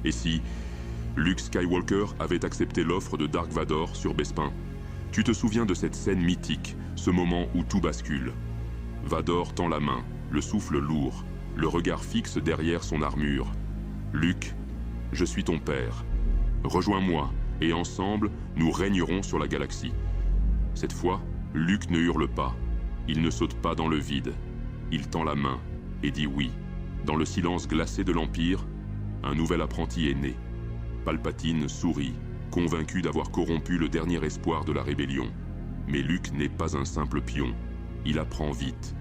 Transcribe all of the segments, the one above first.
Et si Luke Skywalker avait accepté l'offre de Dark Vador sur Bespin? Tu te souviens de cette scène mythique, ce moment où tout bascule. Vador tend la main, le souffle lourd, le regard fixe derrière son armure. Luke, je suis ton père. Rejoins-moi, et ensemble, nous régnerons sur la galaxie. Cette fois, Luke ne hurle pas. Il ne saute pas dans le vide. Il tend la main et dit oui. Dans le silence glacé de l'Empire, un nouvel apprenti est né. Palpatine sourit, convaincu d'avoir corrompu le dernier espoir de la rébellion. Mais Luke n'est pas un simple pion. Il apprend vite,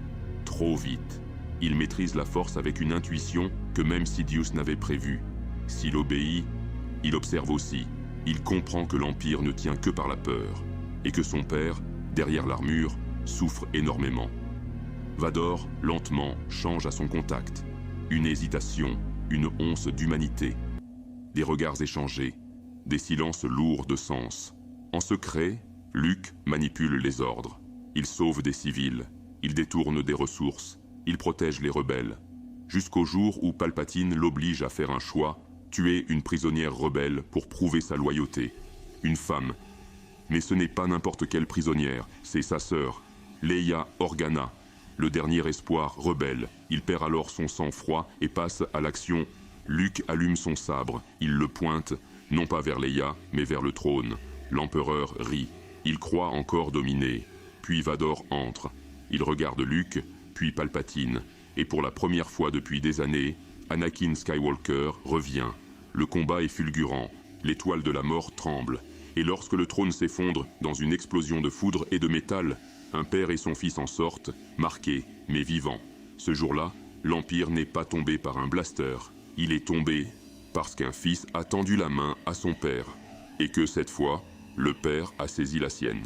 trop vite. Il maîtrise la force avec une intuition que même Sidious n'avait prévue. S'il obéit, il observe aussi. Il comprend que l'Empire ne tient que par la peur, et que son père, derrière l'armure, souffre énormément. Vador, lentement, change à son contact. Une hésitation, une once d'humanité. Des regards échangés, des silences lourds de sens. En secret, Luke manipule les ordres. Il sauve des civils, il détourne des ressources, il protège les rebelles. Jusqu'au jour où Palpatine l'oblige à faire un choix, tuer une prisonnière rebelle pour prouver sa loyauté. Une femme. Mais ce n'est pas n'importe quelle prisonnière, c'est sa sœur, Leia Organa, le dernier espoir rebelle. Il perd alors son sang-froid et passe à l'action. Luke allume son sabre, il le pointe, non pas vers Leia, mais vers le trône. L'empereur rit, il croit encore dominer. Puis Vador entre. Il regarde Luke, puis Palpatine. Et pour la première fois depuis des années, Anakin Skywalker revient. Le combat est fulgurant, l'étoile de la mort tremble. Et lorsque le trône s'effondre dans une explosion de foudre et de métal, un père et son fils en sortent, marqués, mais vivants. Ce jour-là, l'Empire n'est pas tombé par un blaster. Il est tombé parce qu'un fils a tendu la main à son père. Et que cette fois, le père a saisi la sienne.